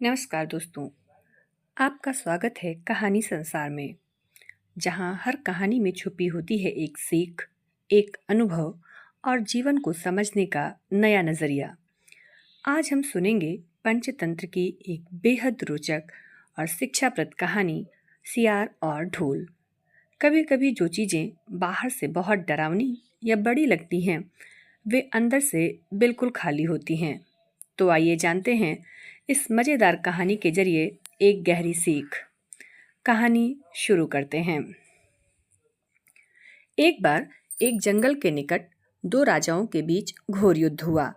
नमस्कार दोस्तों, आपका स्वागत है कहानी संसार में, जहाँ हर कहानी में छुपी होती है एक सीख, एक अनुभव और जीवन को समझने का नया नज़रिया। आज हम सुनेंगे पंचतंत्र की एक बेहद रोचक और शिक्षाप्रद कहानी, सियार और ढोल। कभी कभी जो चीज़ें बाहर से बहुत डरावनी या बड़ी लगती हैं, वे अंदर से बिल्कुल खाली होती हैं। तो आइए जानते हैं इस मज़ेदार कहानी के जरिए एक गहरी सीख। कहानी शुरू करते हैं। एक बार एक जंगल के निकट दो राजाओं के बीच घोर युद्ध हुआ।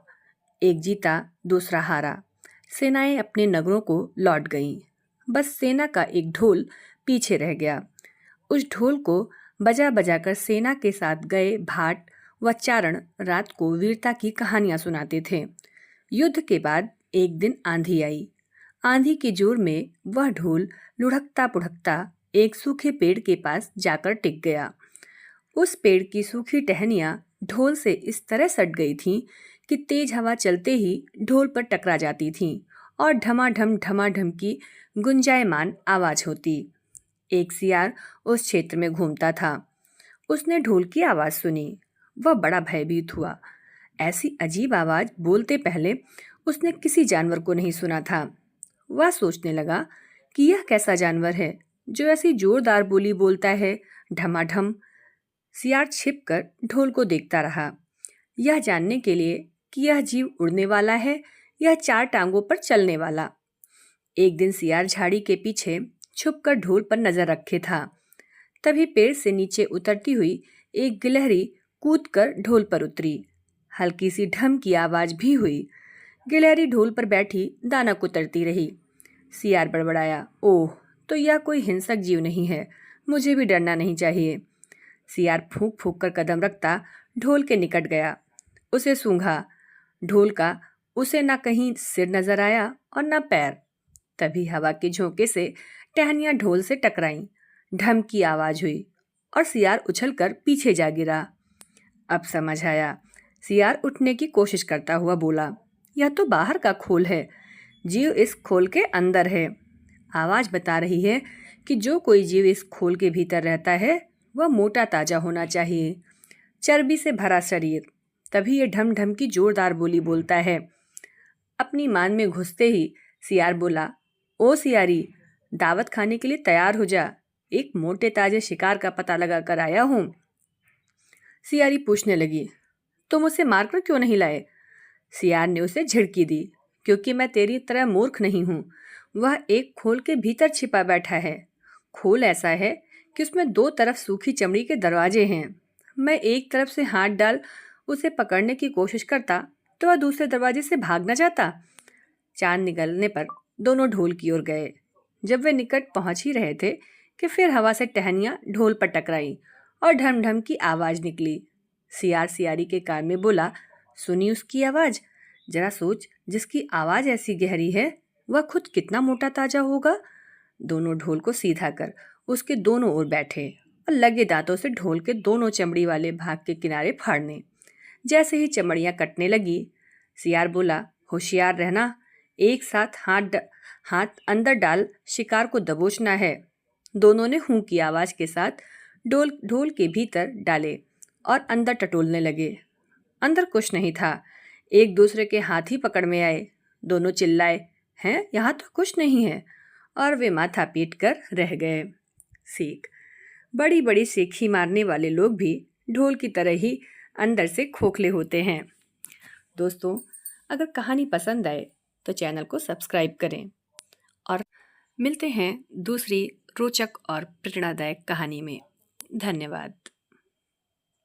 एक जीता, दूसरा हारा। सेनाएं अपने नगरों को लौट गईं। बस सेना का एक ढोल पीछे रह गया। उस ढोल को बजा बजाकर सेना के साथ गए भाट व चारण रात को वीरता की कहानियां सुनाते थे। युद्ध के बाद एक दिन आंधी आई। आंधी के जोर में वह ढोल लुढ़कता पुढ़कता एक सूखे पेड़ के पास जाकर टिक गया। उस पेड़ की सूखी टहनियां ढोल से इस तरह सट गई थीं कि तेज हवा चलते ही ढोल पर टकरा जाती थीं और ढमाढम की गुंजायमान आवाज होती। एक सियार उस क्षेत्र में घूमता था। उसने ढोल की आवाज सुनी। वह बड़ा भयभीत हुआ। ऐसी अजीब आवाज बोलते पहले उसने किसी जानवर को नहीं सुना था। वह सोचने लगा कि यह कैसा जानवर है जो ऐसी जोरदार बोली बोलता है, ढमाढम। सियार छिपकर ढोल को देखता रहा, यह जानने के लिए कि यह जीव उड़ने वाला है या चार टांगों पर चलने वाला। एक दिन सियार झाड़ी के पीछे छुपकर ढोल पर नजर रखे था। तभी पेड़ से नीचे उतरती हुई एक गिलहरी कूदकर ढोल पर उतरी। हल्की सी ढम की आवाज भी हुई। गिलहरी ढोल पर बैठी दाना कुतरती रही। सियार बड़बड़ाया, ओह, तो यह कोई हिंसक जीव नहीं है, मुझे भी डरना नहीं चाहिए। सियार फूंक फूंक कर कदम रखता ढोल के निकट गया। उसे सूंघा। ढोल का उसे न कहीं सिर नजर आया और न पैर। तभी हवा के झोंके से टहनियां ढोल से टकराईं। ढम की आवाज हुई और सियार उछलकर पीछे जा गिरा। अब समझ आया। सियार उठने की कोशिश करता हुआ बोला, यह तो बाहर का खोल है, जीव इस खोल के अंदर है। आवाज बता रही है कि जो कोई जीव इस खोल के भीतर रहता है वह मोटा ताजा होना चाहिए, चर्बी से भरा शरीर, तभी ये ढम ढम की जोरदार बोली बोलता है। अपनी मान में घुसते ही सियार बोला, ओ सियारी, दावत खाने के लिए तैयार हो जा, एक मोटे ताजे शिकार का पता लगा कर आया हूँ। सियारी पूछने लगी, तुम उसे मारकर क्यों नहीं लाए? सियार ने उसे झिड़की दी, क्योंकि मैं तेरी तरह मूर्ख नहीं हूँ। वह एक खोल के भीतर छिपा बैठा है। खोल ऐसा है कि उसमें दो तरफ सूखी चमड़ी के दरवाजे हैं। मैं एक तरफ से हाथ डाल उसे पकड़ने की कोशिश करता तो वह दूसरे दरवाजे से भाग न जाता। चांद निकलने पर दोनों ढोल की ओर गए। जब वे निकट पहुंच ही रहे थे कि फिर हवा से टहनियां ढोल पर टकराई और ढम ढम की आवाज निकली। सियार सियारी के कान में बोला, सुनी उसकी आवाज? जरा सोच, जिसकी आवाज ऐसी गहरी है वह खुद कितना मोटा ताजा होगा। दोनों ढोल को सीधा कर उसके दोनों ओर बैठे और लगे दांतों से ढोल के दोनों चमड़ी वाले भाग के किनारे फाड़ने। जैसे ही चमड़ियां कटने लगी, सियार बोला, होशियार रहना, एक साथ हाथ अंदर डाल शिकार को दबोचना है। दोनों ने हूं की आवाज के साथ ढोल के भीतर डाले और अंदर टटोलने लगे। अंदर कुछ नहीं था। एक दूसरे के हाथ ही पकड़ में आए। दोनों चिल्लाए, हैं, यहाँ तो कुछ नहीं है, और वे माथा पीट कर रह गए। सीख, बड़ी बड़ी सीखी मारने वाले लोग भी ढोल की तरह ही अंदर से खोखले होते हैं। दोस्तों, अगर कहानी पसंद आए तो चैनल को सब्सक्राइब करें और मिलते हैं दूसरी रोचक और प्रेरणादायक कहानी में। धन्यवाद।